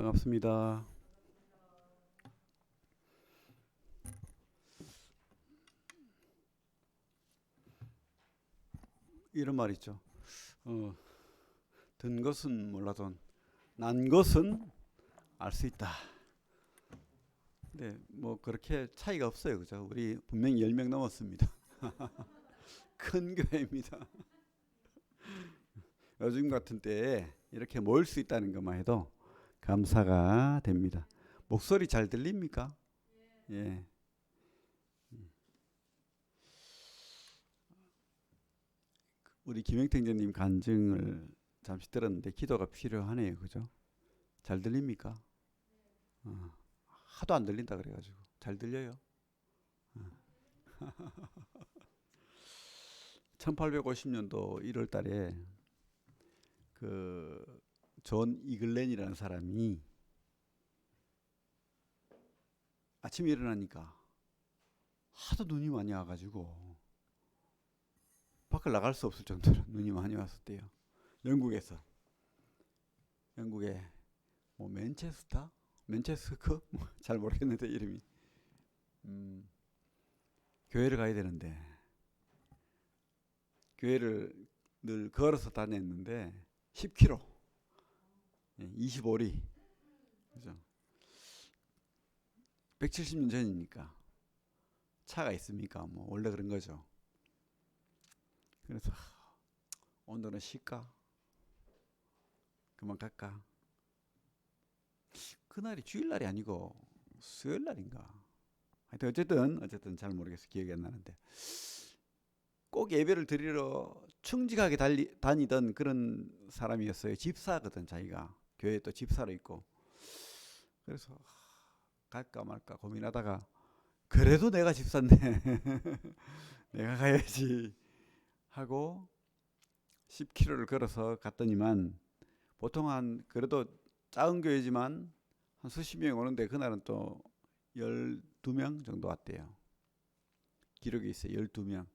반갑습니다. 이런 말 있죠. 어, 든 것은 몰라도 난 것은 알 수 있다. 근데 뭐 그렇게 차이가 없어요. 그죠? 우리 분명히 10명 넘었습니다. 큰 교회입니다. 요즘 같은 때에 이렇게 모일 수 있다는 것만 해도 감사가 됩니다. 목소리 잘 들립니까? 예. 우리 김영택제님 간증을 잠시 들었는데 기도가 필요하네요. 그죠? 잘 들립니까? 어, 하도 안 들린다 그래가지고 잘 들려요. 1850년도 1월 달에 그 존 이글렌이라는 사람이 아침에 일어나니까 하도 눈이 많이 와가지고 밖을 나갈 수 없을 정도로 눈이 많이 왔었대요. 영국에서. 영국의 뭐 맨체스터 잘 모르겠는데 이름이. 음, 교회를 가야 되는데 교회를 늘 걸어서 다녔는데 10km 25리, 그죠? 170년 전이니까 차가 있습니까? 뭐 원래 그런 거죠. 그래서 오늘은 쉴까? 그만 갈까? 그날이 주일날이 아니고 수요일날인가? 하여튼 어쨌든 잘 모르겠어. 기억이 안 나는데 꼭 예배를 드리러 충직하게 다니던 그런 사람이었어요. 집사거든 자기가. 교회에 또 집사로 있고. 그래서 갈까 말까 고민하다가 그래도 내가 집사인데 내가 가야지 하고 10km를 걸어서 갔더니만 보통 한 그래도 작은 교회지만 한 수십 명이 오는데 그날은 또 12명 정도 왔대요. 기록이 있어요. 12명.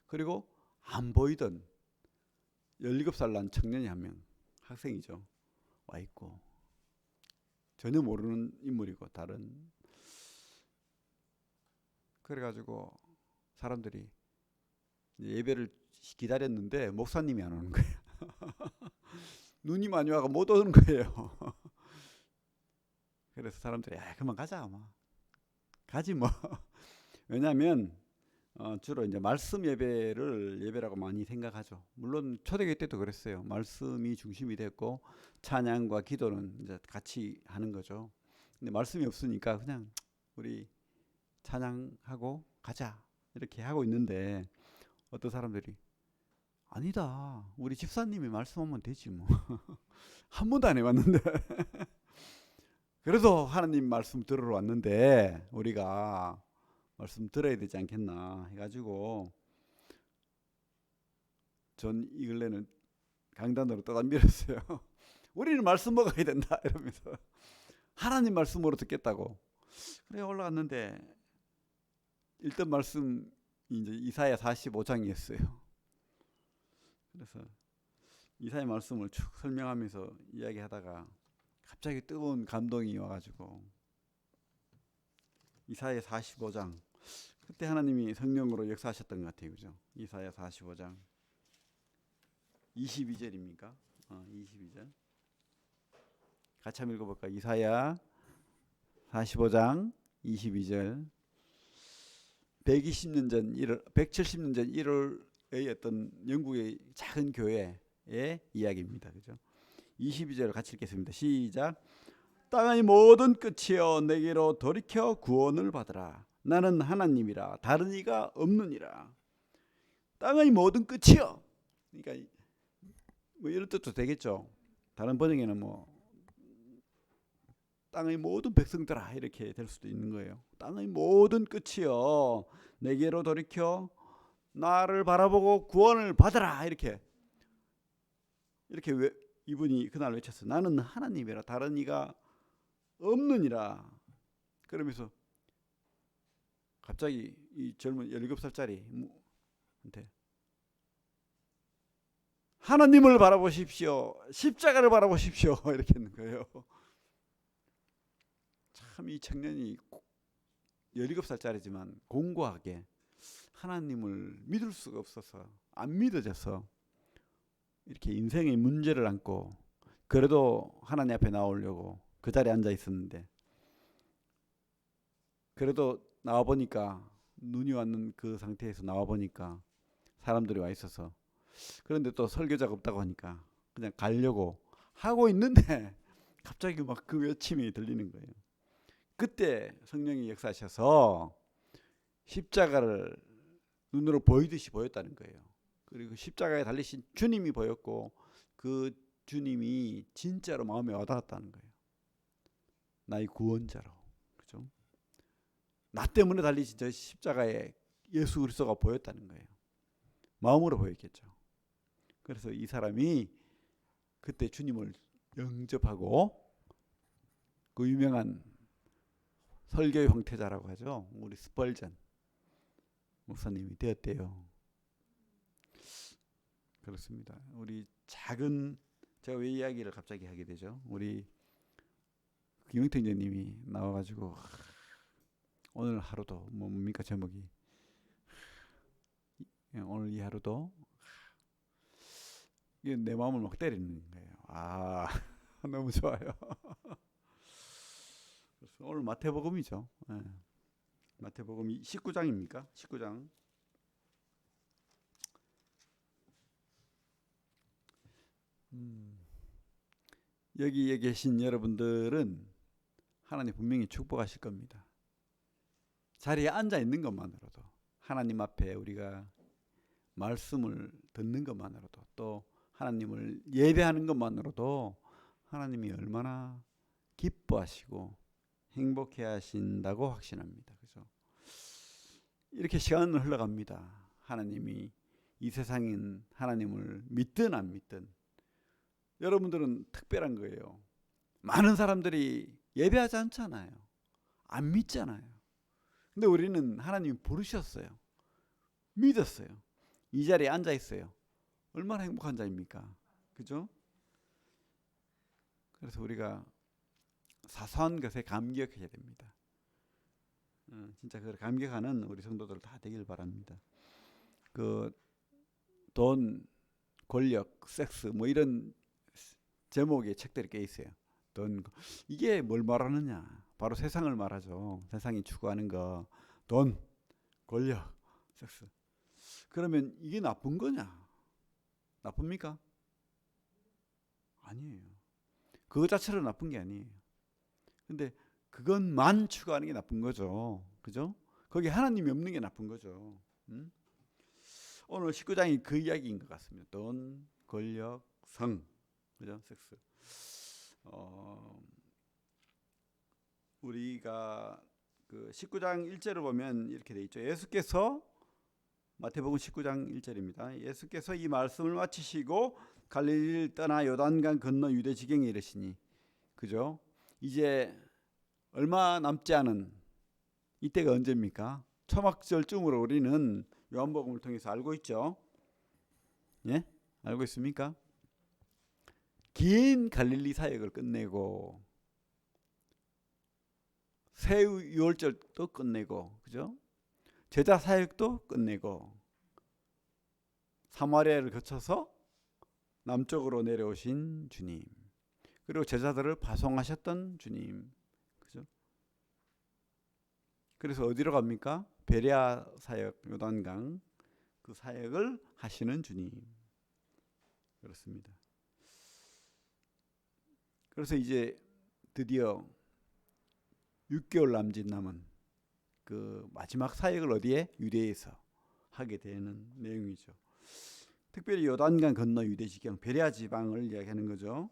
그리고 안 보이던 17살 난 청년이 한 명, 학생이죠. 와 있고 전혀 모르는 인물이고 다른. 그래가지고 사람들이 예배를 기다렸는데 목사님이 안 오는 거예요. 눈이 많이 와가 못 오는 거예요. 그래서 사람들이 그만 가자 뭐. 가지 뭐. 왜냐하면 주로 이제 말씀 예배를 예배라고 많이 생각하죠. 물론 초대교회 때도 그랬어요. 말씀이 중심이 됐고 찬양과 기도는 이제 같이 하는 거죠. 근데 말씀이 없으니까 그냥 우리 찬양하고 가자 이렇게 하고 있는데 어떤 사람들이 아니다. 우리 집사님이 말씀하면 되지 뭐. 한 번도 안 해봤는데. 그래서 하나님 말씀 들으러 왔는데 우리가 말씀 들어야 되지 않겠나 해가지고 전 이글레는 강단으로 떠담밀었어요. 우리는 말씀 먹어야 된다 이러면서 하나님 말씀으로 듣겠다고. 그래 올라갔는데 읽던 말씀이 이제 이사야 45장이었어요. 그래서 이사야 말씀을 쭉 설명하면서 이야기하다가 갑자기 뜨거운 감동이 와가지고 이사야 45장 그때 하나님이 성령으로 역사하셨던 것 같아요. 그죠? 이사야 45장 22절입니까? 22절 같이 한번 읽어볼까? 이사야 45장 22절 120년 전 1월 170년 전 1월의 어떤 영국의 작은 교회의 이야기입니다. 그죠? 22절 같이 읽겠습니다. 시작. 땅의 모든 끝이여 내게로 돌이켜 구원을 받으라. 나는 하나님이라 다른 이가 없느니라. 땅의 모든 끝이여. 그러니까 뭐 이런 뜻도 되겠죠. 다른 번역에는 뭐 땅의 모든 백성들아 이렇게 될 수도 있는 거예요. 땅의 모든 끝이여 내게로 돌이켜 나를 바라보고 구원을 받으라 이렇게 이분이 그날 외쳤어. 나는 하나님이라 다른 이가 없느니라. 그러면서 갑자기 이 젊은 17살짜리 한테 하나님을 바라보십시오. 십자가를 바라보십시오. 이렇게 했는 거예요. 참 이 청년이 17살짜리지만 공고하게 하나님을 믿을 수가 없어서 안 믿어져서 이렇게 인생의 문제를 안고 그래도 하나님 앞에 나오려고 그 자리에 앉아 있었는데 그래도 나와 보니까 눈이 왔는 그 상태에서 나와 보니까 사람들이 와 있어서 그런데 또 설교자가 없다고 하니까 그냥 가려고 하고 있는데 갑자기 막 그 외침이 들리는 거예요. 그때 성령이 역사하셔서 십자가를 눈으로 보이듯이 보였다는 거예요. 그리고 십자가에 달리신 주님이 보였고 그 주님이 진짜로 마음에 와닿았다는 거예요. 나의 구원자로. 그죠? 나 때문에 달리신 저 십자가에 예수 그리스도가 보였다는 거예요. 마음으로 보였겠죠. 그래서 이 사람이 그때 주님을 영접하고 그 유명한 설교의 황태자라고 하죠. 우리 스펄전 목사님이 되었대요. 그렇습니다. 우리 작은 제가 왜 이야기를 갑자기 하게 되죠? 우리 김영태 님이 나와가지고 오늘 하루도 뭡니까 제목이 오늘 이 하루도 이게 내 마음을 막 때리는 거예요. 아 너무 좋아요. 그래서 오늘 마태복음이죠. 네. 마태복음 19장입니까? 19장. 여기에 계신 여러분들은 하나님 분명히 축복하실 겁니다. 자리에 앉아 있는 것만으로도 하나님 앞에 우리가 말씀을 듣는 것만으로도 또 하나님을 예배하는 것만으로도 하나님이 얼마나 기뻐하시고 행복해 하신다고 확신합니다. 그죠? 이렇게 시간은 흘러갑니다. 하나님이 이 세상인 하나님을 믿든 안 믿든 여러분들은 특별한 거예요. 많은 사람들이 예배하지 않잖아요. 안 믿잖아요. 근데 우리는 하나님이 부르셨어요. 믿었어요. 이 자리에 앉아 있어요. 얼마나 행복한 자입니까? 그죠? 그래서 우리가 사소한 것에 감격해야 됩니다. 진짜 그 감격하는 우리 성도들 다 되길 바랍니다. 그 돈, 권력, 섹스 뭐 이런 제목의 책들이 꽤 있어요. 돈 이게 뭘 말하느냐? 바로 세상을 말하죠. 세상이 추구하는 거, 돈, 권력, 섹스. 그러면 이게 나쁜 거냐? 나쁩니까? 아니에요. 그거 자체로 나쁜 게 아니에요. 근데 그것만 추구하는 게 나쁜 거죠. 그죠? 거기 하나님이 없는 게 나쁜 거죠. 오늘 19장이 그 이야기인 것 같습니다. 돈, 권력, 성, 그죠? 섹스. 우리가 그 19장 1절을 보면 이렇게 돼 있죠. 예수께서 마태복음 19장 1절입니다. 예수께서 이 말씀을 마치시고 갈릴리를 떠나 요단강 건너 유대 지경에 이르시니, 그죠? 이제 얼마 남지 않은 이때가 언제입니까? 초막절쯤으로 우리는 요한복음을 통해서 알고 있죠. 예? 알고 있습니까? 긴 갈릴리 사역을 끝내고 새 유월절도 끝내고, 그죠? 제자 사역도 끝내고 사마리아를 거쳐서 남쪽으로 내려오신 주님, 그리고 제자들을 파송하셨던 주님, 그죠? 그래서 어디로 갑니까? 베레아 사역, 요단강 그 사역을 하시는 주님. 그렇습니다. 그래서 이제 드디어 6개월 남짓 남은 그 마지막 사역을 어디에? 유대에서 하게 되는 내용이죠. 특별히 요단강 건너 유대 지경 베레아 지방을 이야기하는 거죠.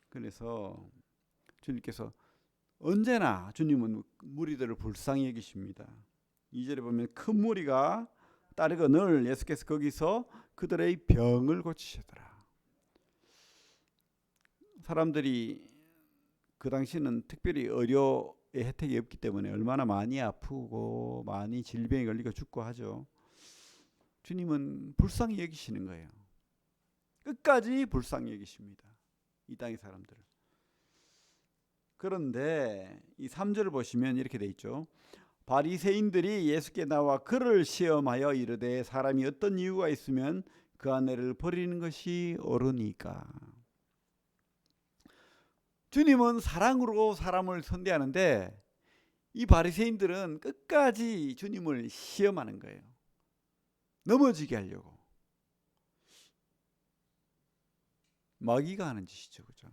그래서 주님께서 언제나 주님은 무리들을 불쌍히 여기십니다. 2절에 보면 큰 무리가 따르거늘 예수께서 거기서 그들의 병을 고치시더라. 사람들이 그 당시는 특별히 의료의 혜택이 없기 때문에 얼마나 많이 아프고 많이 질병에 걸리고 죽고 하죠. 주님은 불쌍히 여기시는 거예요. 끝까지 불쌍히 여기십니다. 이 땅의 사람들을. 그런데 이 3절을 보시면 이렇게 돼 있죠. 바리새인들이 예수께 나와 그를 시험하여 이르되 사람이 어떤 이유가 있으면 그 아내를 버리는 것이 옳으니까. 주님은 사랑으로 사람을 선대하는데 이 바리새인들은 끝까지 주님을 시험하는 거예요. 넘어지게 하려고. 마귀가 하는 짓이죠. 그죠?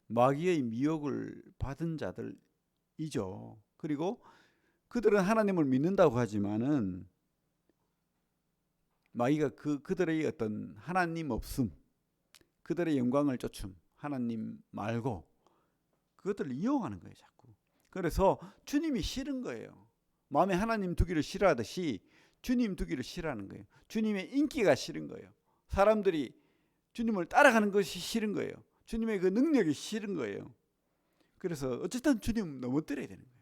마귀의 미혹을 받은 자들이죠. 그리고 그들은 하나님을 믿는다고 하지만은 마귀가 그들의 어떤 하나님 없음, 그들의 영광을 쫓음, 하나님 말고 그것들을 이용하는 거예요, 자꾸. 그래서 주님이 싫은 거예요. 마음에 하나님 두기를 싫어하듯이 주님 두기를 싫어하는 거예요. 주님의 인기가 싫은 거예요. 사람들이 주님을 따라가는 것이 싫은 거예요. 주님의 그 능력이 싫은 거예요. 그래서 어쨌든 주님 넘어뜨려야 되는 거예요.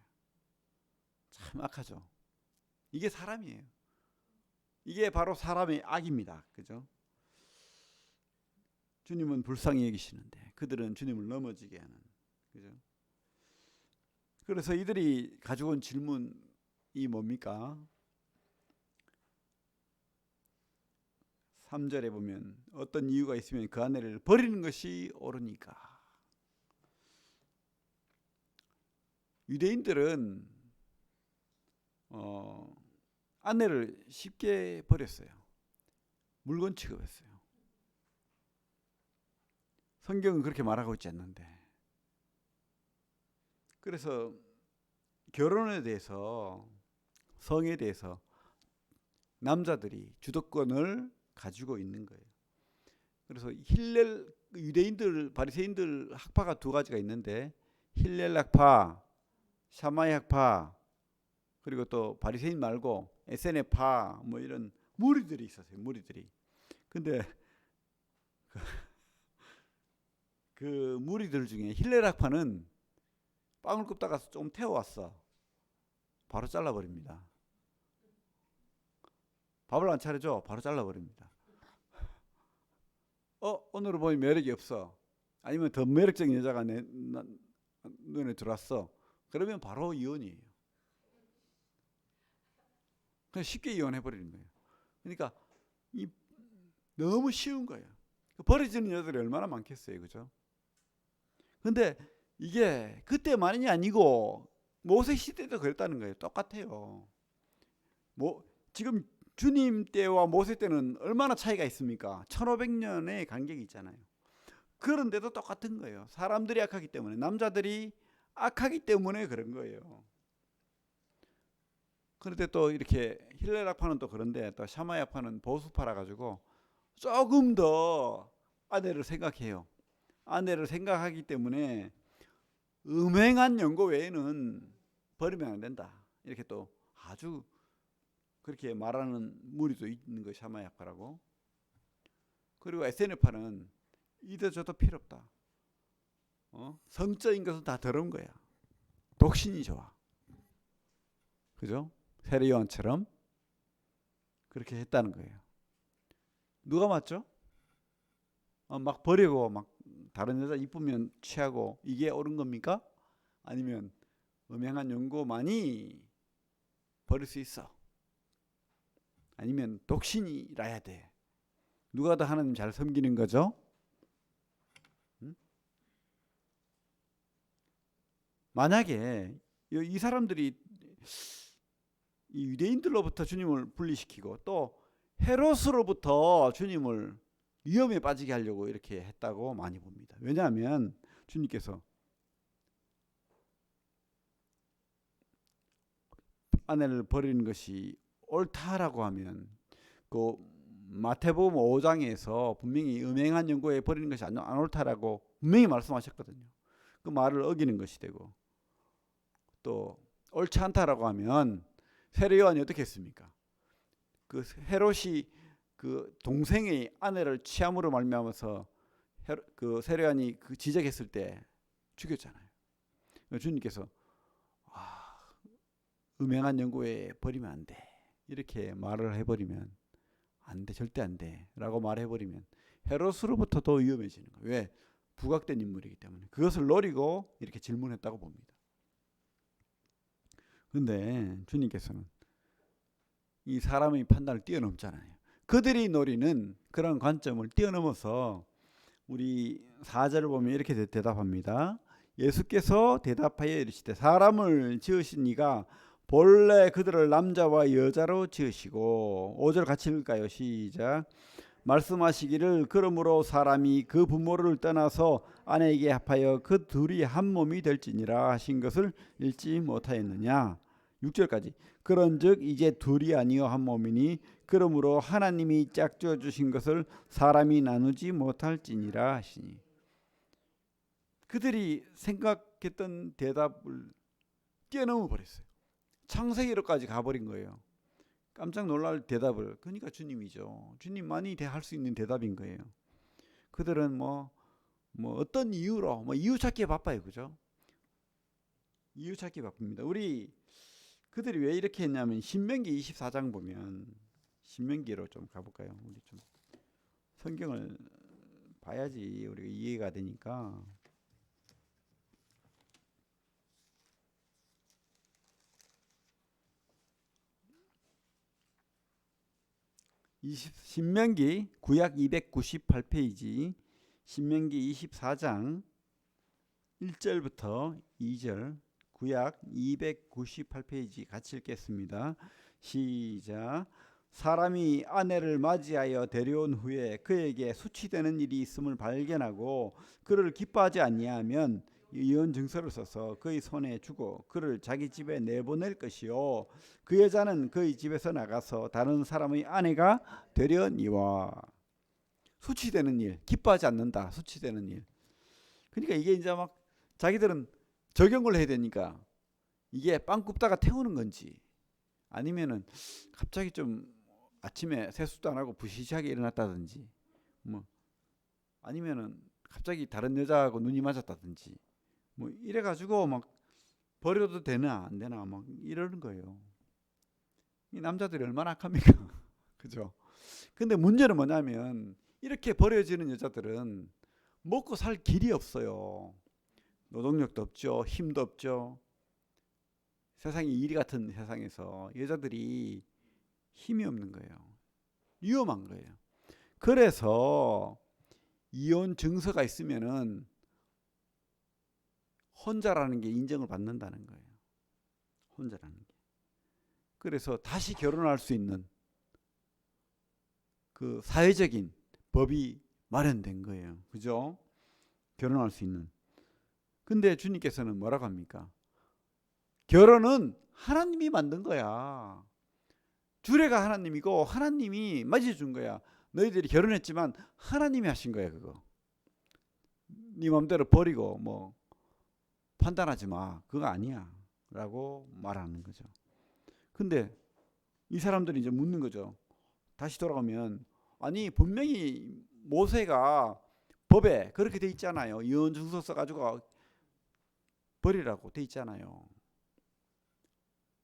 참 악하죠. 이게 사람이에요. 이게 바로 사람의 악입니다. 그죠? 주님은 불쌍히 여기시는데 그들은 주님을 넘어지게 하는. 그죠? 그래서 이들이 가지고 온 질문이 뭡니까? 3절에 보면 어떤 이유가 있으면 그 아내를 버리는 것이 옳으니까. 유대인들은 아내를 쉽게 버렸어요. 물건 취급했어요. 성경은 그렇게 말하고 있지 않는데. 그래서 결혼에 대해서, 성에 대해서 남자들이 주도권을 가지고 있는 거예요. 그래서 유대인들, 바리새인들 학파가 두 가지가 있는데 힐렐 학파, 샤마이 학파, 그리고 또 바리새인 말고 에세네파 뭐 이런 무리들이 있었어요. 무리들이. 근데 그 무리들 중에 힐렐 학파는 빵을 굽다가 좀 태워왔어. 바로 잘라버립니다. 밥을 안 차려줘. 바로 잘라버립니다. 오늘은 보니 매력이 없어. 아니면 더 매력적인 여자가 내 눈에 들어왔어. 그러면 바로 이혼이에요. 그냥 쉽게 이혼해버리는 거예요. 그러니까 너무 쉬운 거예요. 버려지는 여자들이 얼마나 많겠어요. 그죠? 근데 이게 그때만이 아니고 모세 시대도 그랬다는 거예요. 똑같아요. 지금 주님 때와 모세 때는 얼마나 차이가 있습니까? 1500년의 간격이 있잖아요. 그런데도 똑같은 거예요. 사람들이 악하기 때문에, 남자들이 악하기 때문에 그런 거예요. 그런데 또 이렇게 힐레락파는 또 그런데 또 샤마야파는 보수파라 가지고 조금 더 아내를 생각해요. 아내를 생각하기 때문에 음행한 연고 외에는 버리면 안 된다. 이렇게 또 아주 그렇게 말하는 무리도 있는 거 샤마야파라고. 그리고 에세네파는 이도 저도 필요 없다. 성적인 것은 다 더러운 거야. 독신이 좋아. 그죠? 세례요한처럼 그렇게 했다는 거예요. 누가 맞죠? 막 버리고 막 다른 여자 이쁘면 취하고 이게 옳은 겁니까? 아니면 음행한 연고만이 버릴 수 있어? 아니면 독신이라야 돼? 누가 더 하나님 잘 섬기는 거죠? 만약에 이 사람들이 이 유대인들로부터 주님을 분리시키고 또 헤롯으로부터 주님을 위험에 빠지게 하려고 이렇게 했다고 많이 봅니다. 왜냐하면 주님께서 아내를 버리는 것이 옳다라고 하면 그 마태복음 5장에서 분명히 음행한 연고에 버리는 것이 안 옳다라고 분명히 말씀하셨거든요. 그 말을 어기는 것이 되고 또 옳지 않다라고 하면 세례요한이 어떻게 했습니까? 그 헤롯이 그 동생의 아내를 취함으로 말미암아서 그 세례요한이 그 지적했을 때 죽였잖아요. 주님께서 음행한 연고에 버리면 안 돼. 이렇게 말을 해버리면 안 돼. 절대 안 돼. 라고 말해버리면 헤롯으로부터 더 위험해지는 거예요. 왜? 부각된 인물이기 때문에 그것을 노리고 이렇게 질문했다고 봅니다. 그런데 주님께서는 이 사람의 판단을 뛰어넘잖아요. 그들이 노리는 그런 관점을 뛰어넘어서 우리 4절을 보면 이렇게 대답합니다. 예수께서 대답하여 이르시되 사람을 지으신 이가 본래 그들을 남자와 여자로 지으시고 5절 같이 읽을까요? 시작. 말씀하시기를 그러므로 사람이 그 부모를 떠나서 아내에게 합하여 그 둘이 한 몸이 될지니라 하신 것을 읽지 못하였느냐. 6절까지 그런즉 이제 둘이 아니요 한 몸이니 그러므로 하나님이 짝지어 주신 것을 사람이 나누지 못할지니라 하시니. 그들이 생각했던 대답을 뛰어넘어 버렸어요. 창세기로까지 가버린 거예요. 깜짝 놀랄 대답을. 그러니까 주님이죠. 주님만이 할 수 있는 대답인 거예요. 그들은 뭐 어떤 이유로 이유 찾기에 바빠요. 그죠? 이유 찾기 바쁩니다. 그들이 왜 이렇게 했냐면 신명기 24장 보면 신명기로 좀 가볼까요? 우리 좀 성경을 봐야지 우리가 이해가 되니까. 신명기 구약 298페이지 신명기 24장 1절부터 2절 구약 298페이지 같이 읽겠습니다. 시작. 사람이 아내를 맞이하여 데려온 후에 그에게 수치되는 일이 있음을 발견하고 그를 기뻐하지 아니하면 이혼 증서를 써서 그의 손에 주고 그를 자기 집에 내보낼 것이요 그 여자는 그의 집에서 나가서 다른 사람의 아내가 되려니와. 수치되는 일, 기뻐하지 않는다. 수치되는 일. 그러니까 이게 이제 막 자기들은 적용을 해야 되니까 이게 빵 굽다가 태우는 건지 아니면은 갑자기 좀 아침에 세수도 안 하고 부시시하게 일어났다든지 뭐 아니면은 갑자기 다른 여자하고 눈이 맞았다든지 뭐 이래가지고 막 버려도 되나 안 되나 막 이러는 거예요. 이 남자들이 얼마나 악합니까? 그죠? 근데 문제는 뭐냐면 이렇게 버려지는 여자들은 먹고 살 길이 없어요. 노동력도 없죠. 힘도 없죠. 세상이 이리 같은 세상에서 여자들이 힘이 없는 거예요. 위험한 거예요. 그래서 이혼 증서가 있으면은 혼자라는 게 인정을 받는다는 거예요. 혼자라는 게. 그래서 다시 결혼할 수 있는 그 사회적인 법이 마련된 거예요. 그죠? 결혼할 수 있는. 근데 주님께서는 뭐라고 합니까? 결혼은 하나님이 만든 거야. 주례가 하나님이고 하나님이 맞이해준 거야. 너희들이 결혼했지만 하나님이 하신 거야. 그거 네 마음대로 버리고 뭐 판단하지 마. 그거 아니야 라고 말하는 거죠. 근데 이 사람들이 이제 묻는 거죠. 다시 돌아오면 아니 분명히 모세가 법에 그렇게 돼 있잖아요. 이혼 증서 써가지고 버리라고 돼 있잖아요.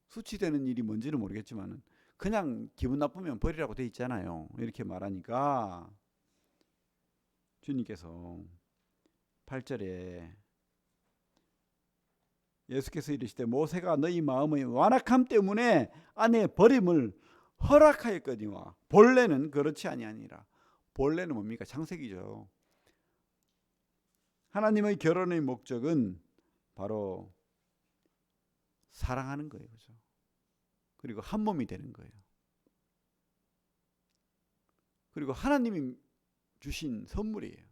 수치되는 일이 뭔지는 모르겠지만 그냥 기분 나쁘면 버리라고 돼 있잖아요. 이렇게 말하니까 주님께서 8절에 예수께서 이르시되 모세가 너희 마음의 완악함 때문에 아내 버림을 허락하였거니와 본래는 그렇지 아니하니라. 본래는 뭡니까? 창세기죠. 하나님의 결혼의 목적은 바로 사랑하는 거예요. 그죠? 그리고 한 몸이 되는 거예요. 그리고 하나님이 주신 선물이에요.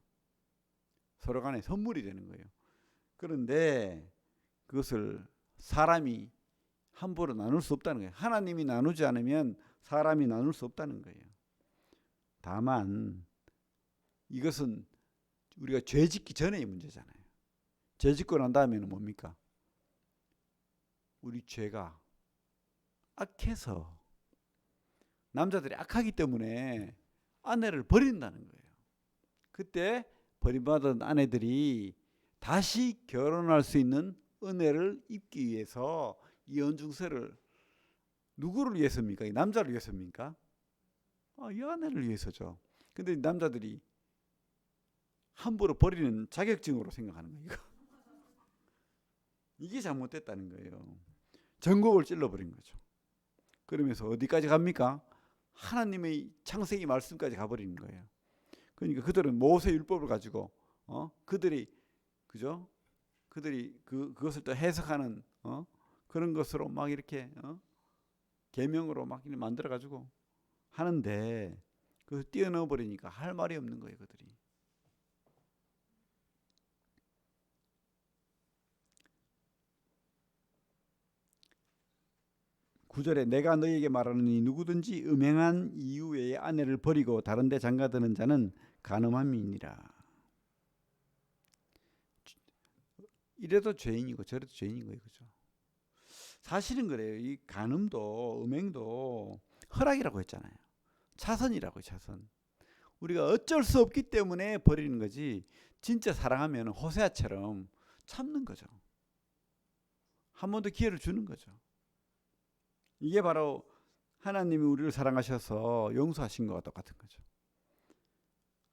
서로 간에 선물이 되는 거예요. 그런데 그것을 사람이 함부로 나눌 수 없다는 거예요. 하나님이 나누지 않으면 사람이 나눌 수 없다는 거예요. 다만 이것은 우리가 죄 짓기 전의 문제잖아요. 죄 짓고 난 다음에는 뭡니까? 우리 죄가 악해서 남자들이 악하기 때문에 아내를 버린다는 거예요. 그때 버림받은 아내들이 다시 결혼할 수 있는 은혜를 입기 위해서 이혼 증서를 누구를 위해서입니까? 이 남자를 위해서입니까? 이 아내를 위해서죠. 근데 남자들이 함부로 버리는 자격증으로 생각하는 거예요. 이게 잘못됐다는 거예요. 전곡을 찔러버린 거죠. 그러면서 어디까지 갑니까? 하나님의 창세기 말씀까지 가버리는 거예요. 그러니까 그들은 모세 율법을 가지고 그들이 그죠? 그들이 그것을 또 해석하는 그런 것으로 막 이렇게 계명으로 막 만들어 가지고 하는데 그걸 뛰어넘어 버리니까 할 말이 없는 거예요, 그들이. 구절에 내가 너희에게 말하느니 누구든지 음행한 이유 외에 아내를 버리고 다른 데 장가드는 자는 간음함이니라. 이래도 죄인이고 저래도 죄인인 거예요. 그죠? 사실은 그래요. 이 간음도 음행도 허락이라고 했잖아요. 차선이라고요. 차선. 우리가 어쩔 수 없기 때문에 버리는 거지 진짜 사랑하면 호세아처럼 참는 거죠. 한 번 더 기회를 주는 거죠. 이게 바로 하나님이 우리를 사랑하셔서 용서하신 것과 똑같은 거죠.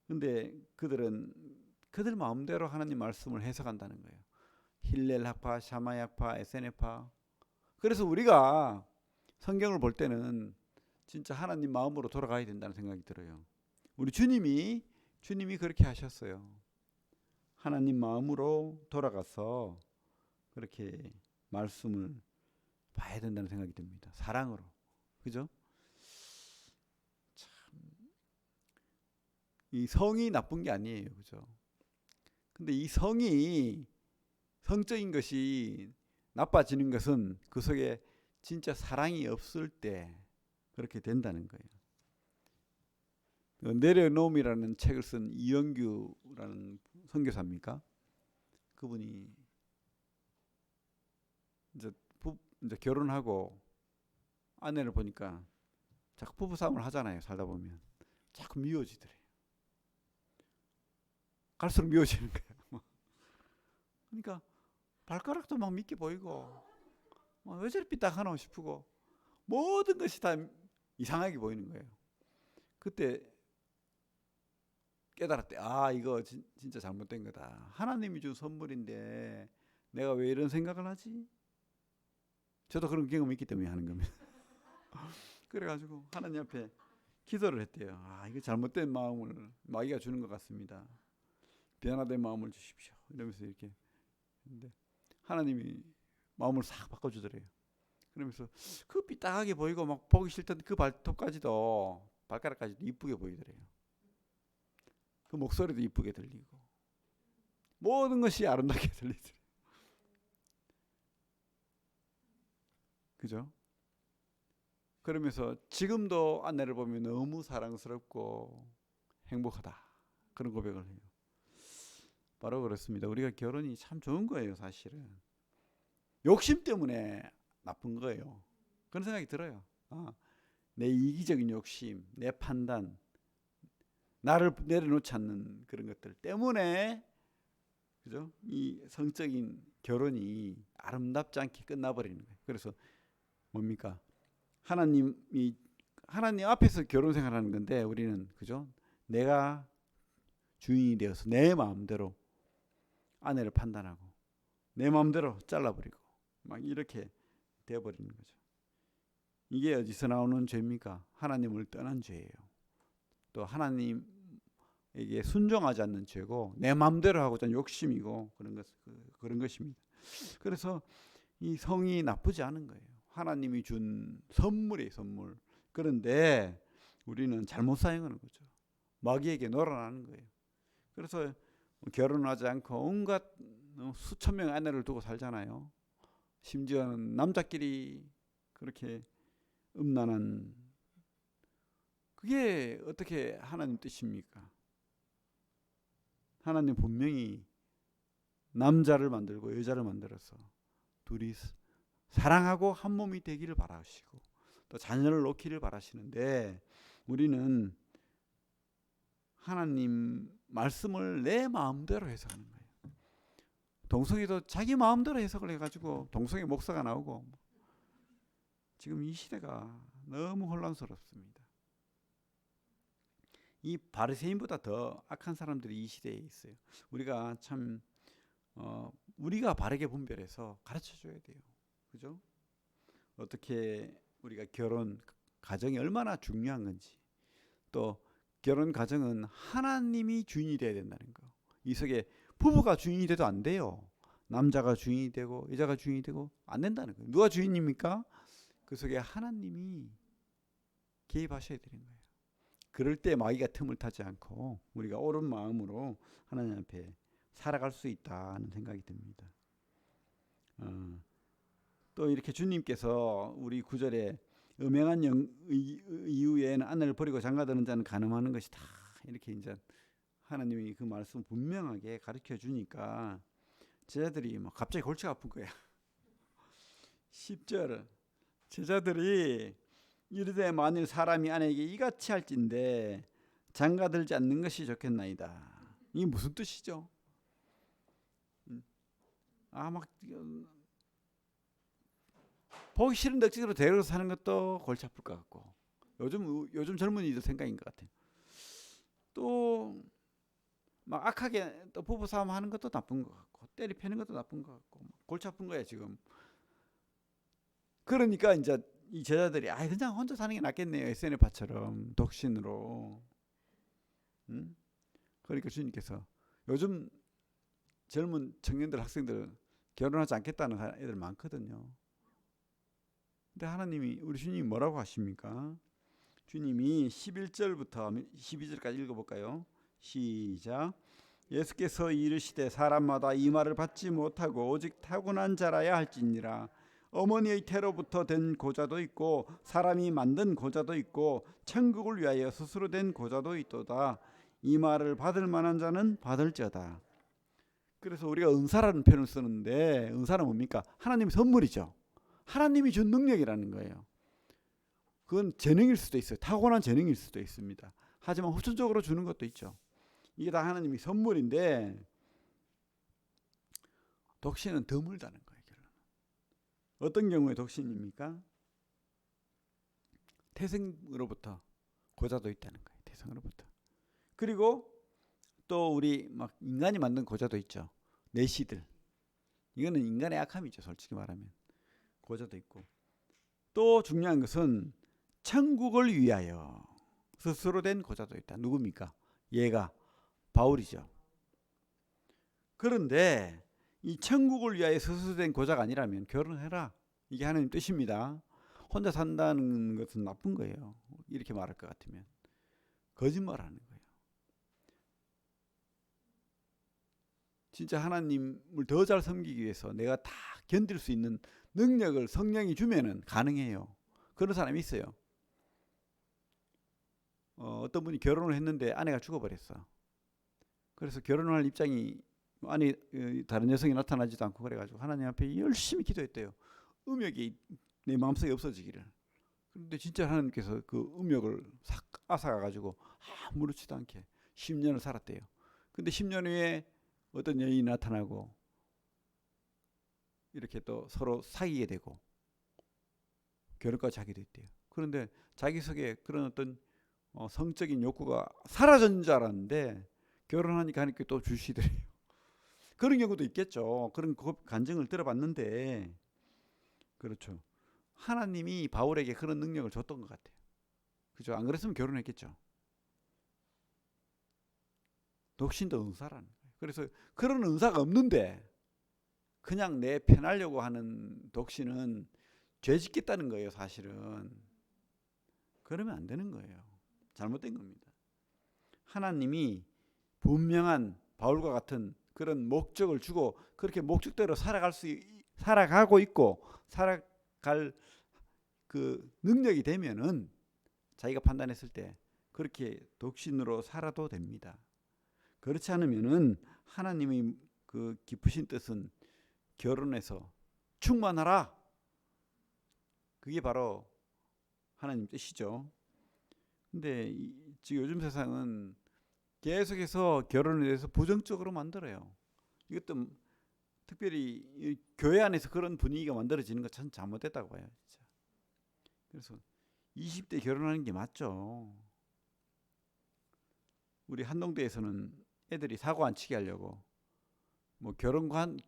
근데 그들은 그들 마음대로 하나님 말씀을 해석한다는 거예요. 힐렐 학파, 샤마이 학파, 에세네파. 그래서 우리가 성경을 볼 때는 진짜 하나님 마음으로 돌아가야 된다는 생각이 들어요. 우리 주님이 그렇게 하셨어요. 하나님 마음으로 돌아가서 그렇게 말씀을 봐야 된다는 생각이 듭니다. 사랑으로. 그죠? 참, 이 성이 나쁜 게 아니에요. 그죠? 근데 이 성적인 것이 나빠지는 것은 그 속에 진짜 사랑이 없을 때 그렇게 된다는 거예요. 내려놓음이라는 책을 쓴 이영규라는 선교사입니까? 그분이 이제 결혼하고 아내를 보니까 자꾸 부부싸움을 하잖아요. 살다 보면 자꾸 미워지더래요. 갈수록 미워지는 거예요. 그러니까 발가락도 막 믿게 보이고 왜 저리 삐딱하나 싶고 모든 것이 다 이상하게 보이는 거예요. 그때 깨달았대. 아, 이거 진짜 잘못된 거다. 하나님이 준 선물인데 내가 왜 이런 생각을 하지? 저도 그런 경험이 있기 때문에 하는 겁니다. 그래가지고 하나님 앞에 기도를 했대요. 아, 이거 잘못된 마음을 마귀가 주는 것 같습니다. 변화된 마음을 주십시오. 이러면서 이렇게 했는데 하나님이 마음을 싹 바꿔주더래요. 그러면서 그 삐딱하게 보이고 막 보기 싫던 그 발톱까지도 발가락까지도 이쁘게 보이더래요. 그 목소리도 이쁘게 들리고 모든 것이 아름답게 들리더래요. 그죠? 그러면서 지금도 아내를 보면 너무 사랑스럽고 행복하다. 그런 고백을 해요. 바로 그렇습니다. 우리가 결혼이 참 좋은 거예요, 사실은. 욕심 때문에 나쁜 거예요. 그런 생각이 들어요. 내 이기적인 욕심, 내 판단, 나를 내려놓지 않는 그런 것들 때문에 그죠? 이 성적인 결혼이 아름답지 않게 끝나버리는 거예요. 그래서 뭡니까? 하나님 앞에서 결혼 생활하는 건데 우리는 그죠? 내가 주인이 되어서 내 마음대로 아내를 판단하고 내 마음대로 잘라버리고 막 이렇게 되어버리는 거죠. 이게 어디서 나오는 죄입니까? 하나님을 떠난 죄예요. 또 하나님에게 순종하지 않는 죄고 내 마음대로 하고자 하는 욕심이고 그런 것입니다. 그래서 이 성이 나쁘지 않은 거예요. 하나님이 준 선물이에요, 선물. 그런데 우리는 잘못 사용하는 거죠. 마귀에게 놀아나는 거예요. 그래서 결혼하지 않고 온갖 수천 명의 아내를 두고 살잖아요. 심지어는 남자끼리 그렇게 음란한 그게 어떻게 하나님 뜻입니까? 하나님 분명히 남자를 만들고 여자를 만들어서 둘이 사랑하고 한 몸이 되기를 바라시고 또 자녀를 놓기를 바라시는데 우리는 하나님 말씀을 내 마음대로 해석하는 거예요. 동성이도 자기 마음대로 해석을 해가지고 동성애 목사가 나오고 지금 이 시대가 너무 혼란스럽습니다. 이 바리새인보다 더 악한 사람들이 이 시대에 있어요. 우리가 참 우리가 바르게 분별해서 가르쳐 줘야 돼요. 그죠? 어떻게 우리가 결혼 가정이 얼마나 중요한 건지, 또 결혼 가정은 하나님이 주인이 돼야 된다는 거. 이 속에 부부가 주인이 돼도 안 돼요. 남자가 주인이 되고 여자가 주인이 되고 안 된다는 거예요. 누가 주인입니까? 그 속에 하나님이 개입하셔야 되는 거예요. 그럴 때 마귀가 틈을 타지 않고 우리가 옳은 마음으로 하나님 앞에 살아갈 수 있다는 생각이 듭니다. 또 이렇게 주님께서 우리 9절에 음행한 이후에는 아내를 버리고 장가드는 자는 간음하는 것이다. 이렇게 이제 하나님이 그 말씀 분명하게 가르쳐 주니까 제자들이 막 갑자기 골치가 아픈 거야. 10절 제자들이 이르되 만일 사람이 아내에게 이같이 할진대 장가들지 않는 것이 좋겠나이다. 이게 무슨 뜻이죠? 막 보기 싫은 덕지로 데려서 사는 것도 골치 아플 것 같고, 요즘 젊은이들 생각인 것 같아요. 또 막 악하게 또 부부 싸움 하는 것도 나쁜 것 같고, 때리 패는 것도 나쁜 것 같고, 골치 아픈 거야 지금. 그러니까 이제 이 제자들이 그냥 혼자 사는 게 낫겠네요. SNF처럼 독신으로. 그러니까 주님께서 요즘 젊은 청년들 학생들 결혼하지 않겠다는 애들 많거든요. 근데 하나님이 우리 주님이 뭐라고 하십니까? 주님이 11절부터 12절까지 읽어볼까요? 시작. 예수께서 이르시되 사람마다 이 말을 받지 못하고 오직 타고난 자라야 할지니라. 어머니의 태로부터 된 고자도 있고 사람이 만든 고자도 있고 천국을 위하여 스스로 된 고자도 있도다. 이 말을 받을 만한 자는 받을지어다. 그래서 우리가 은사라는 표현을 쓰는데, 은사는 뭡니까? 하나님의 선물이죠. 하나님이 준 능력이라는 거예요. 그건 재능일 수도 있어요. 타고난 재능일 수도 있습니다. 하지만 후천적으로 주는 것도 있죠. 이게 다 하나님의 선물인데 독신은 드물다는 거예요. 어떤 경우에 독신입니까? 태생으로부터 고자도 있다는 거예요. 태생으로부터. 그리고 또 우리 막 인간이 만든 고자도 있죠. 내시들. 이거는 인간의 악함이죠. 솔직히 말하면. 고자도 있고. 또 중요한 것은 천국을 위하여 스스로 된 고자도 있다. 누굽니까? 얘가 바울이죠. 그런데 이 천국을 위하여 스스로 된 고자가 아니라면 결혼해라. 이게 하나님 뜻입니다. 혼자 산다는 것은 나쁜 거예요. 이렇게 말할 것 같으면. 거짓말하는 거예요. 진짜 하나님을 더 잘 섬기기 위해서 내가 다 견딜 수 있는 능력을 성령이 주면은 가능해요. 그런 사람이 있어요. 어떤 분이 결혼을 했는데 아내가 죽어버렸어. 그래서 결혼을 할 입장이 아니 다른 여성이 나타나지도 않고 그래가지고 하나님 앞에 열심히 기도했대요. 음욕이 내 마음속에 없어지기를. 그런데 진짜 하나님께서 그 음욕을 싹 앗아가가지고 아무렇지도 않게 10년을 살았대요. 근데 10년 후에 어떤 여인이 나타나고 이렇게 또 서로 사귀게 되고 결혼까지 하게 됐대요. 그런데 자기 속에 그런 어떤 성적인 욕구가 사라진 줄 알았는데 결혼하니까 하나님께 또 주시더래요. 그런 경우도 있겠죠. 그런 간증을 들어봤는데, 그렇죠. 하나님이 바울에게 그런 능력을 줬던 것 같아요. 그죠? 안 그랬으면 결혼했겠죠. 독신도 은사라는 거예요. 그래서 그런 은사가 없는데 그냥 내 편하려고 하는 독신은 죄 짓겠다는 거예요. 사실은. 그러면 안 되는 거예요. 잘못된 겁니다. 하나님이 분명한 바울과 같은 그런 목적을 주고 그렇게 목적대로 살아가고 있고 살아갈 그 능력이 되면은 자기가 판단했을 때 그렇게 독신으로 살아도 됩니다. 그렇지 않으면은 하나님의 그 깊으신 뜻은 결혼해서 충만하라. 그게 바로 하나님 뜻이죠. 근데 지금 요즘 세상은 계속해서 결혼에 대해서 부정적으로 만들어요. 이것도 특별히 교회 안에서 그런 분위기가 만들어지는 것 참 잘못됐다고 봐요. 진짜. 그래서 20대 결혼하는 게 맞죠. 우리 한동대에서는 애들이 사고 안 치게 하려고 뭐 결혼관인가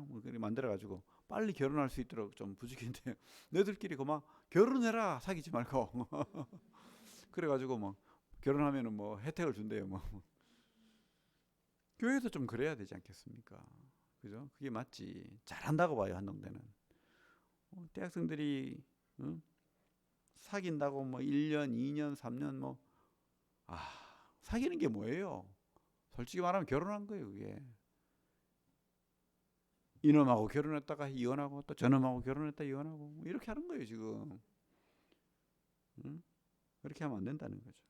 뭐 그렇게 만들어 가지고 빨리 결혼할 수 있도록 좀 부추기는데 너희들끼리 그만 결혼해라 사귀지 말고 그래 가지고 뭐 결혼하면은 뭐 혜택을 준대요. 뭐 교회도 좀 그래야 되지 않겠습니까? 그죠? 그게 맞지. 잘한다고 봐요, 한동대는. 대학생들이 응? 사귄다고 뭐 1년, 2년, 3년 뭐 사귀는 게 뭐예요? 솔직히 말하면 결혼한 거예요, 그게. 이놈하고 결혼했다가 이혼하고 또 저놈하고 결혼했다 이혼하고 뭐 이렇게 하는 거예요, 지금. 응? 그렇게 하면 안 된다는 거죠.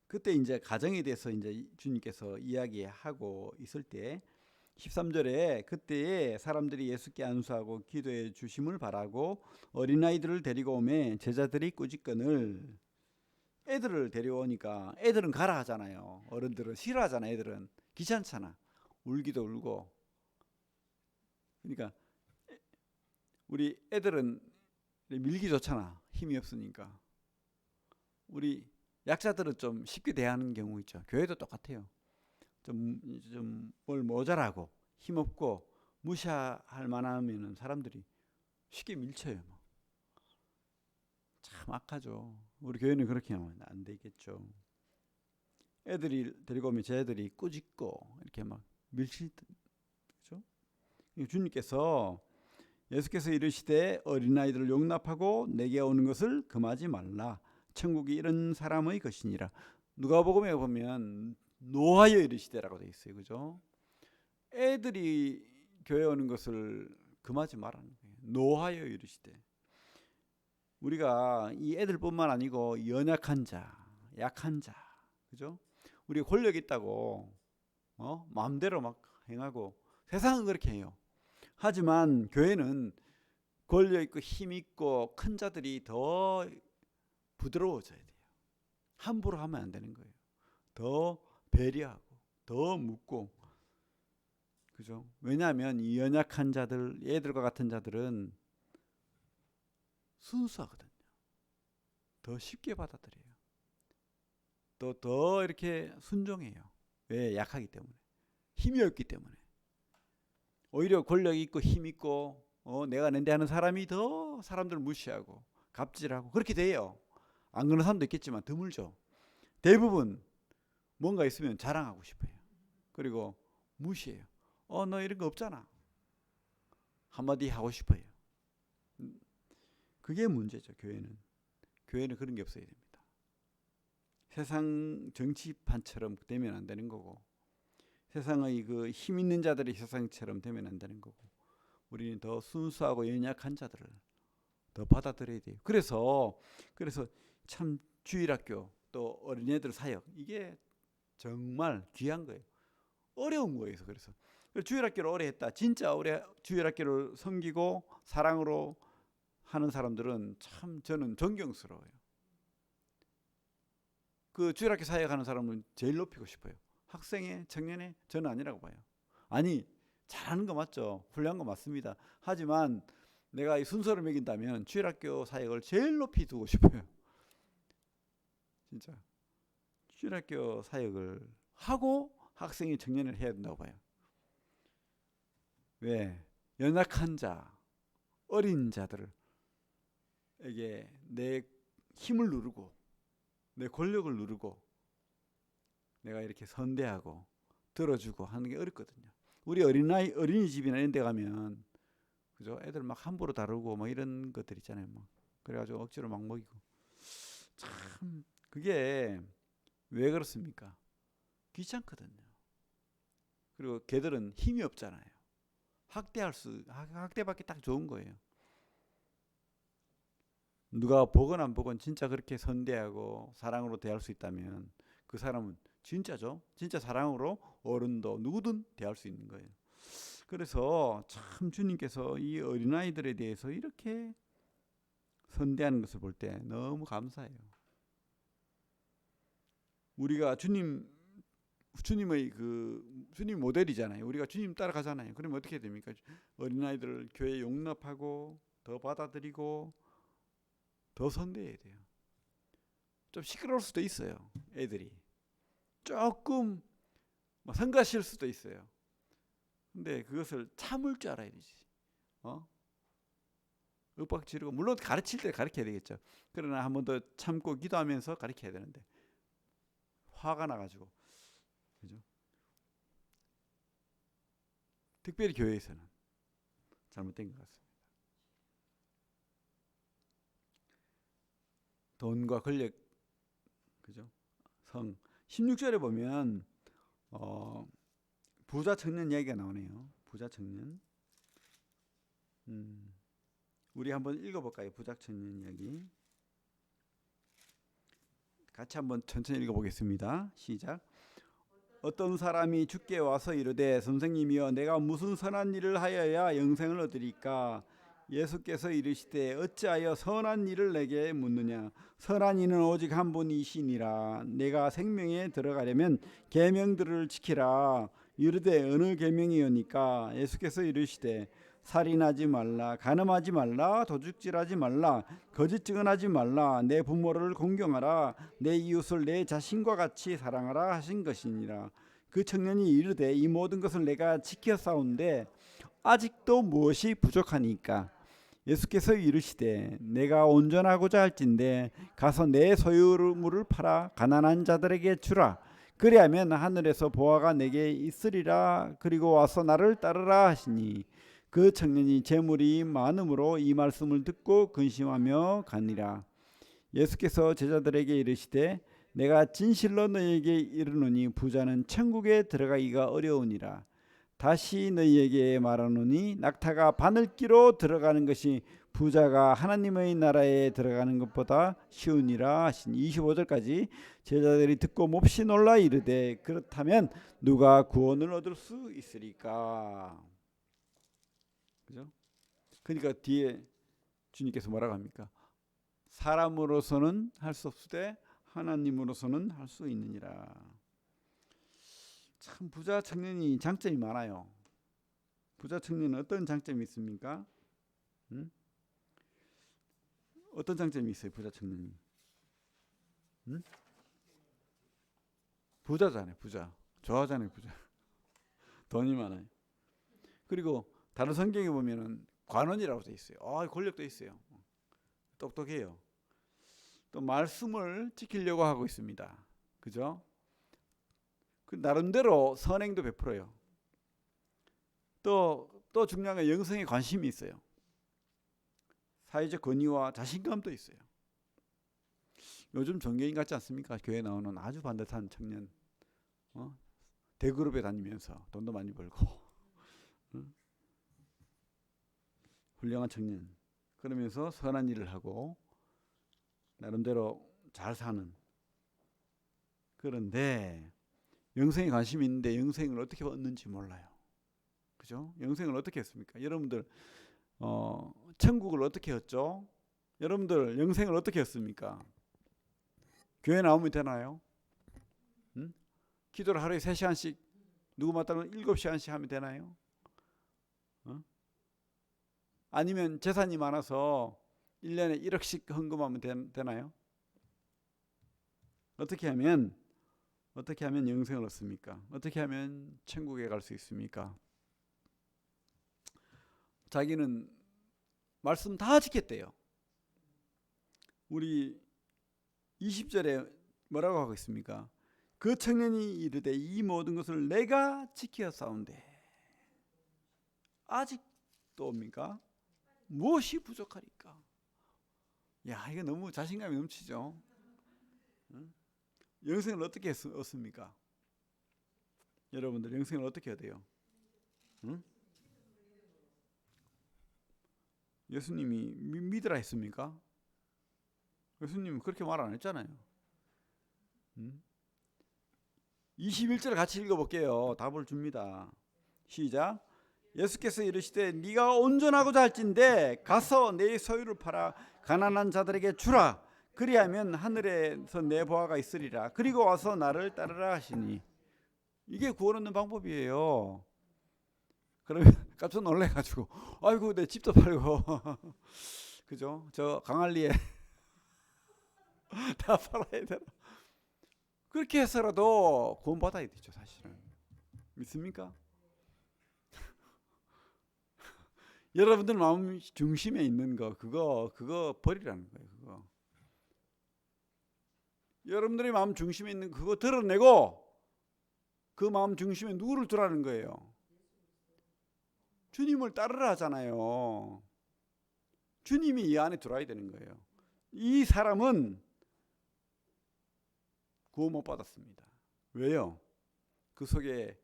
그때 이제 가정에 대해서 이제 주님께서 이야기하고 있을 때 13절에 그때에 사람들이 예수께 안수하고 기도해 주심을 바라고 어린아이들을 데리고 오매 제자들이 꾸짖거늘. 애들을 데려오니까 애들은 가라 하잖아요. 어른들은 싫어하잖아. 애들은 귀찮잖아. 울기도 울고. 그러니까 우리 애들은 밀기 좋잖아. 힘이 없으니까. 우리 약자들은 좀 쉽게 대하는 경우 있죠. 교회도 똑같아요. 좀 뭘 모자라고 힘없고 무시할 만하면 사람들이 쉽게 밀쳐요. 참 악하죠. 우리 교회는 그렇게 하면 안 되겠죠. 애들이 데리고 오면 제 애들이 꾸짖고 이렇게 막 밀칠 그죠? 주님께서 예수께서 이르시되 어린아이들을 용납하고 내게 오는 것을 금하지 말라. 천국이 이런 사람의 것이니라. 누가복음에 보면 노하여 이르시되라고 돼 있어요. 그죠? 애들이 교회 오는 것을 금하지 말라는 거예요. 노하여 이르시되. 우리가 이 애들뿐만 아니고 연약한 자, 약한 자, 그죠? 우리 권력 있다고 마음대로 막 행하고 세상은 그렇게 해요. 하지만 교회는 권력 있고 힘 있고 큰 자들이 더 부드러워져야 돼요. 함부로 하면 안 되는 거예요. 더 배려하고 더 묻고 그죠? 왜냐하면 이 연약한 자들, 얘들과 같은 자들은 순수하거든요. 더 쉽게 받아들여요. 더 이렇게 순종해요. 왜? 약하기 때문에. 힘이 없기 때문에. 오히려 권력 있고 힘 있고 내가 낸데 하는 사람이 더 사람들을 무시하고 갑질하고 그렇게 돼요. 안 그런 사람도 있겠지만 드물죠. 대부분 뭔가 있으면 자랑하고 싶어요. 그리고 무시해요. 너 이런 거 없잖아. 한마디 하고 싶어요. 그게 문제죠. 교회는 그런 게 없어야 됩니다. 세상 정치판처럼 되면 안 되는 거고 세상의 그 힘 있는 자들이 세상처럼 되면 안 되는 거고 우리는 더 순수하고 연약한 자들을 더 받아들여야 돼요. 그래서 참 주일학교 또 어린애들 사역 이게 정말 귀한 거예요. 어려운 거예요. 그래서 주일학교를 오래 했다. 진짜 오래 주일학교를 섬기고 사랑으로 하는 사람들은 참 저는 존경스러워요. 그 주일학교 사역하는 사람은 제일 높이고 싶어요. 학생회, 청년회 저는 아니라고 봐요. 아니 잘하는 거 맞죠. 훌륭한 거 맞습니다. 하지만 내가 이 순서를 매긴다면 주일학교 사역을 제일 높이 두고 싶어요. 진짜 주일학교 사역을 하고 학생이 청년을 해야 된다고 봐요. 왜? 연약한 자, 어린 자들에게 내 힘을 누르고 내 권력을 누르고 내가 이렇게 선대하고 들어주고 하는 게 어렵거든요. 우리 어린이집이나 이런 데 가면 그죠? 애들 막 함부로 다루고 뭐 이런 것들 있잖아요. 뭐 그래가지고 억지로 막 먹이고 참 그게 왜 그렇습니까? 귀찮거든요. 그리고 걔들은 힘이 없잖아요. 학대받기 딱 좋은 거예요. 누가 보건 안 보건 진짜 그렇게 선대하고 사랑으로 대할 수 있다면 그 사람은 진짜죠. 진짜 사랑으로 어른도 누구든 대할 수 있는 거예요. 그래서 참 주님께서 이 어린아이들에 대해서 이렇게 선대하는 것을 볼 때 너무 감사해요. 우리가 주님의 주님 모델이잖아요. 우리가 주님 따라가잖아요. 그러면 어떻게 됩니까? 어린아이들을 교회에 용납하고 더 받아들이고 더 선대해야 돼요. 좀 시끄러울 수도 있어요. 애들이 조금 성가실 수도 있어요. 근데 그것을 참을 줄 알아야 되지. 윽박 지르고, 물론 가르칠 때 가르쳐야 되겠죠. 그러나 한 번 더 참고 기도하면서 가르쳐야 되는데 화가 나가지고, 그죠? 특별히 교회에서는 잘못된 것 같습니다. 돈과 권력, 그죠? 16절에 보면 부자 청년 이야기가 나오네요. 부자 청년. 우리 한번 읽어볼까요? 부자 청년 이야기. 같이 한번 천천히 읽어보겠습니다. 시작. 어떤 사람이 주께 와서 이르되 선생님이여 내가 무슨 선한 일을 하여야 영생을 얻으리까? 예수께서 이르시되 어찌하여 선한 일을 내게 묻느냐? 선한 이는 오직 한 분이시니라. 내가 생명에 들어가려면 계명들을 지키라. 이르되 어느 계명이오니까? 예수께서 이르시되 살인하지 말라, 간음하지 말라, 도둑질하지 말라, 거짓 증언하지 말라, 내 부모를 공경하라, 내 이웃을 내 자신과 같이 사랑하라 하신 것이니라. 그 청년이 이르되 이 모든 것을 내가 지켰사온데 아직도 무엇이 부족하니까? 예수께서 이르시되 내가 온전하고자 할진대 가서 내 소유물을 팔아 가난한 자들에게 주라. 그리하면 하늘에서 보화가 내게 있으리라. 그리고 와서 나를 따르라 하시니 그 청년이 재물이 많음으로 이 말씀을 듣고 근심하며 가니라. 예수께서 제자들에게 이르시되 내가 진실로 너희에게 이르노니 부자는 천국에 들어가기가 어려우니라. 다시 너희에게 말하노니 낙타가 바늘기로 들어가는 것이 부자가 하나님의 나라에 들어가는 것보다 쉬우니라 하시니. 25절까지 제자들이 듣고 몹시 놀라 이르되 그렇다면 누가 구원을 얻을 수 있으리까? 그죠? 그러니까 뒤에 주님께서 뭐라고 합니까? 사람으로서는 할 수 없으되 하나님으로서는 할 수 있느니라. 참 부자 청년이 장점이 많아요. 부자 청년은 어떤 장점이 있습니까? 어떤 장점이 있어요? 부자 청년이 부자잖아요. 부자 좋아하잖아요. 부자 돈이 많아요. 그리고 다른 성경에 보면은 관원이라고 돼 있어요. 권력도 있어요. 똑똑해요. 또 말씀을 지키려고 하고 있습니다. 그죠? 그 나름대로 선행도 베풀어요. 또 중요한 건 영성에 관심이 있어요. 사회적 권위와 자신감도 있어요. 요즘 종교인 같지 않습니까? 교회 나오는 아주 반듯한 청년, 대그룹에 다니면서 돈도 많이 벌고, 훌륭한 청년. 그러면서 선한 일을 하고 나름대로 잘 사는. 그런데 영생에 관심이 있는데 영생을 어떻게 얻는지 몰라요. 그죠? 영생을 어떻게 했습니까? 여러분들 천국을 어떻게 얻죠? 여러분들 영생을 어떻게 했습니까? 교회 나오면 되나요? 기도를 하루에 3시간씩 누구 마다는 7시간씩 하면 되나요? 아니면 재산이 많아서 1년에 1억씩 헌금하면 되나요? 어떻게 하면 영생을 얻습니까? 어떻게 하면 천국에 갈 수 있습니까? 자기는 말씀 다 지켰대요. 우리 20절에 뭐라고 하고 있습니까? 그 청년이 이르되 이 모든 것을 내가 지켰사온데 아직도입니까? 무엇이 부족하리까? 야, 이거 너무 자신감이 넘치죠. 영생을 어떻게 얻습니까? 여러분들 영생을 어떻게 얻어요? 예수님이 믿으라 했습니까? 예수님은 그렇게 말 안 했잖아요. 21절 같이 읽어볼게요. 답을 줍니다. 시작. 예수께서 이르시되 네가 온전하고자 할진대 가서 내 소유를 팔아 가난한 자들에게 주라. 그리하면 하늘에서 내 보화가 있으리라. 그리고 와서 나를 따르라 하시니. 이게 구원 얻는 방법이에요. 그러면 깜짝 놀래가지고 아이고 내 집도 팔고 그죠? 저 강할리에 다 팔아야 되나? 그렇게 해서라도 구원받아야 되죠, 사실은. 믿습니까? 여러분들 마음 중심에 있는 거, 그거 버리라는 거예요. 그거. 여러분들의 마음 중심에 있는 그거 드러내고 그 마음 중심에 누구를 두라는 거예요? 주님을 따르라 하잖아요. 주님이 이 안에 들어와야 되는 거예요. 이 사람은 구원 못 받았습니다. 왜요? 그 속에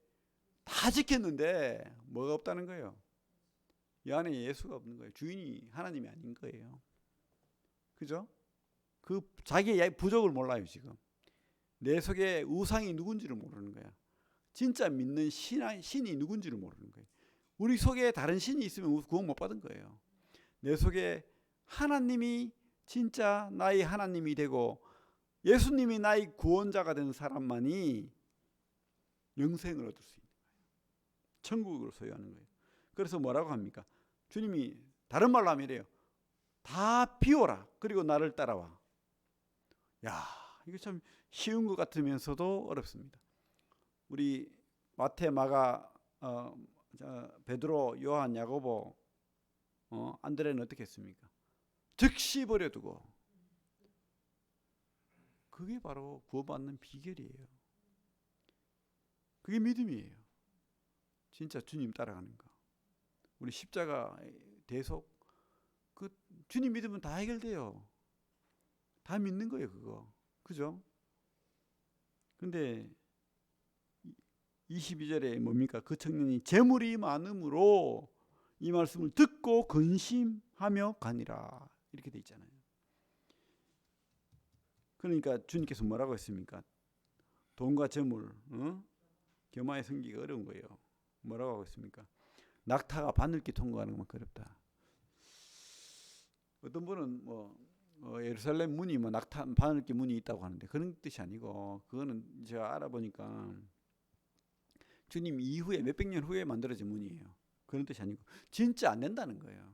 다 지켰는데 뭐가 없다는 거예요? 이 안에 예수가 없는 거예요. 주인이 하나님이 아닌 거예요. 그죠? 그 자기의 부족을 몰라요. 지금 내 속에 우상이 누군지를 모르는 거야. 진짜 믿는 신이 누군지를 모르는 거예요. 우리 속에 다른 신이 있으면 구원 못 받은 거예요. 내 속에 하나님이 진짜 나의 하나님이 되고 예수님이 나의 구원자가 된 사람만이 영생을 얻을 수 있는 거예요. 천국을 소유하는 거예요. 그래서 뭐라고 합니까? 주님이 다른 말로 하면 이래요. 다 비워라. 그리고 나를 따라와. 야, 이거 참 쉬운 것 같으면서도 어렵습니다. 우리 마태, 마가, 베드로, 요한, 야고보, 안드레는 어떻게 했습니까? 즉시 버려두고. 그게 바로 구원받는 비결이에요. 그게 믿음이에요. 진짜 주님 따라가는 거. 우리 십자가 대속, 그 주님 믿으면 다 해결돼요. 다 믿는 거예요, 그거. 그죠? 근데 22절에 뭡니까? 그 청년이 재물이 많음으로 이 말씀을 듣고 근심하며 가니라. 이렇게 돼 있잖아요. 그러니까 주님께서 뭐라고 했습니까? 돈과 재물, 겸하여 섬기기가 어려운 거예요. 뭐라고 하고 있습니까? 낙타가 바늘길 통과하는 것만큼 어렵다. 어떤 분은 예루살렘 문이 낙타 바늘길 문이 있다고 하는데 그런 뜻이 아니고, 그거는 제가 알아보니까 주님 이후에 몇백 년 후에 만들어진 문이에요. 그런 뜻이 아니고 진짜 안 된다는 거예요.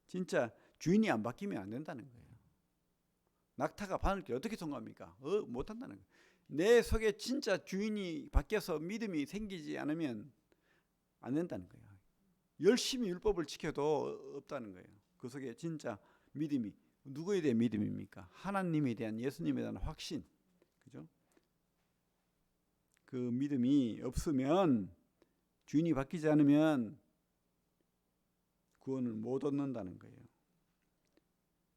진짜 주인이 안 바뀌면 안 된다는 거예요. 낙타가 바늘길 어떻게 통과합니까? 못 한다는 거예요. 내 속에 진짜 주인이 바뀌어서 믿음이 생기지 않으면 안 된다는 거예요. 열심히 율법을 지켜도 없다는 거예요. 그 속에 진짜 믿음이, 누구에 대한 믿음입니까? 하나님에 대한, 예수님에 대한 확신. 그죠? 그 믿음이 없으면, 주인이 바뀌지 않으면 구원을 못 얻는다는 거예요.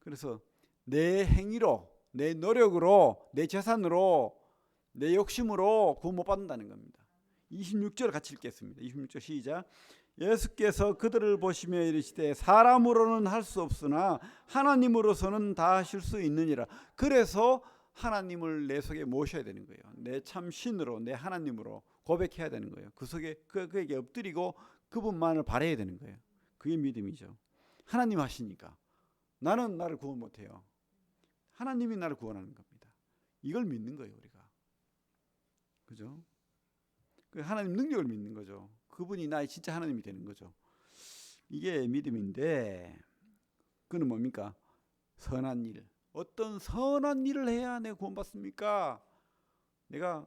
그래서 내 행위로, 내 노력으로, 내 재산으로, 내 욕심으로 구원 못 받는다는 겁니다. 26절 같이 읽겠습니다. 26절 시작. 예수께서 그들을 보시며 이르시되 사람으로는 할 수 없으나 하나님으로서는 다 하실 수 있느니라. 그래서 하나님을 내 속에 모셔야 되는 거예요. 내 참 신으로, 내 하나님으로 고백해야 되는 거예요. 그 속에 그에게 엎드리고 그분만을 바라야 되는 거예요. 그게 믿음이죠. 하나님 하시니까 나는 나를 구원 못해요. 하나님이 나를 구원하는 겁니다. 이걸 믿는 거예요, 우리가. 그죠? 하나님 능력을 믿는 거죠. 그분이 나의 진짜 하나님이 되는 거죠. 이게 믿음인데, 그는 뭡니까? 선한 일. 어떤 선한 일을 해야 내가 구원받습니까? 내가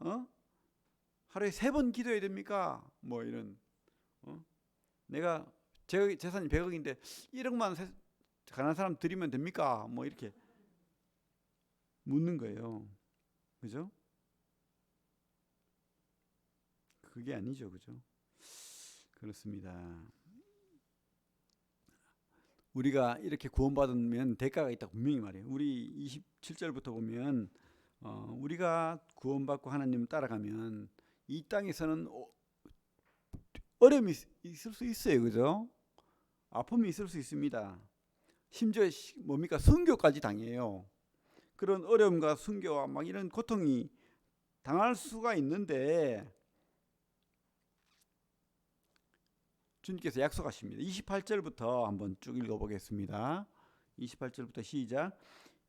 하루에 3번 기도해야 됩니까? 뭐 이런. 내가 재산이 100억인데 1억만 가난한 사람 드리면 됩니까? 뭐 이렇게 묻는 거예요. 그죠? 그게 아니죠. 그죠? 그렇습니다. 우리가 이렇게 구원받으면 대가가 있다고 분명히 말해요. 우리 27절부터 보면 우리가 구원받고 하나님 따라가면 이 땅에서는 어려움이 있을 수 있어요. 그죠? 아픔이 있을 수 있습니다. 심지어 뭡니까? 순교까지 당해요. 그런 어려움과 순교와 막 이런 고통이 당할 수가 있는데 주님께서 약속하십니다. 28절부터 한번 쭉 읽어보겠습니다. 28절부터 시작.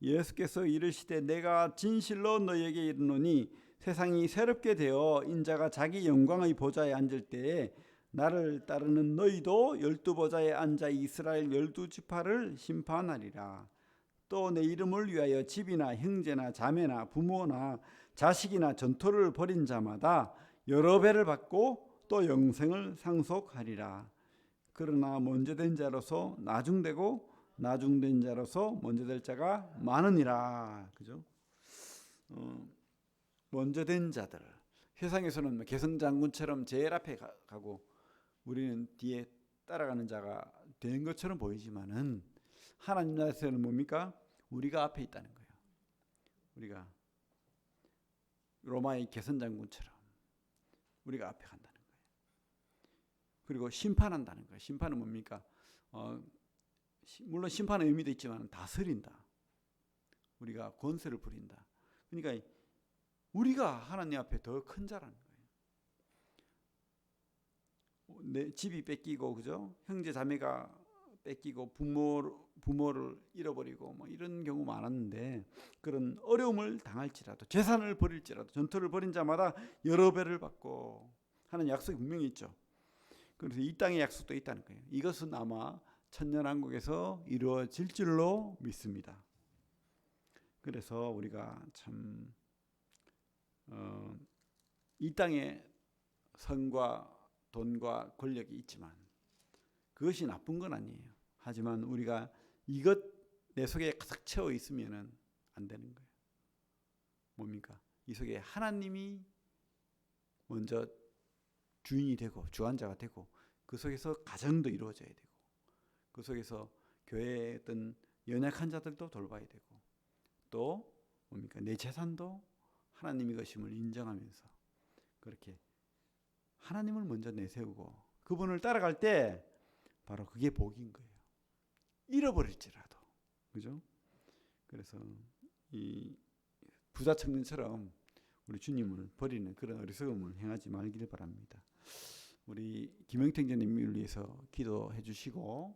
예수께서 이르시되 내가 진실로 너희에게 이르노니 세상이 새롭게 되어 인자가 자기 영광의 보좌에 앉을 때에 나를 따르는 너희도 12보좌에 앉아 이스라엘 12지파를 심판하리라. 또 내 이름을 위하여 집이나 형제나 자매나 부모나 자식이나 전토를 벌인 자마다 여러 배를 받고 또 영생을 상속하리라. 그러나 먼저 된 자로서 나중되고 나중된 자로서 먼저 될 자가 많으니라. 그죠? 먼저 된 자들. 세상에서는 개성장군처럼 제일 앞에 가고 우리는 뒤에 따라가는 자가 된 것처럼 보이지만은 하나님 나라에서는 뭡니까? 우리가 앞에 있다는 거예요. 우리가 로마의 개선장군처럼 우리가 앞에 간다는 거예요. 그리고 심판한다는 거예요. 심판은 뭡니까? 물론 심판의 의미도 있지만 다스린다. 우리가 권세를 부린다. 그러니까 우리가 하나님 앞에 더 큰 자라는 거예요. 내 집이 뺏기고, 그죠? 형제 자매가 뺏기고 부모를 잃어버리고 뭐 이런 경우 많았는데, 그런 어려움을 당할지라도 재산을 버릴지라도 전투를 벌인 자마다 여러 배를 받고 하는 약속이 분명히 있죠. 그래서 이 땅의 약속도 있다는 거예요. 이것은 아마 천년왕국에서 이루어질 줄로 믿습니다. 그래서 우리가 참 이 땅에 성과 돈과 권력이 있지만 그것이 나쁜 건 아니에요. 하지만 우리가 이것 내 속에 가득 채워 있으면 안 되는 거예요. 뭡니까? 이 속에 하나님이 먼저 주인이 되고 주관자가 되고 그 속에서 가정도 이루어져야 되고 그 속에서 교회의 어떤 연약한 자들도 돌봐야 되고 또 뭡니까? 내 재산도 하나님의 것임을 인정하면서 그렇게 하나님을 먼저 내세우고 그분을 따라갈 때 바로 그게 복인 거예요. 잃어버릴지라도. 그죠? 그래서 이 부자 청년처럼 우리 주님을 버리는 그런 어리석음을 행하지 말길 바랍니다. 우리 김영택 전님을 위해서 기도해 주시고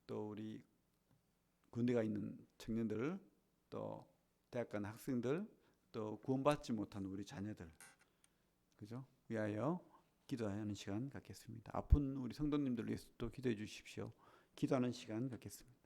또 우리 군대가 있는 청년들 또 대학 간 학생들 또 구원받지 못한 우리 자녀들 그죠? 위하여 기도하는 시간 갖겠습니다. 아픈 우리 성도님들 위해서 또 기도해 주십시오. 기도하는 시간 갖겠습니다.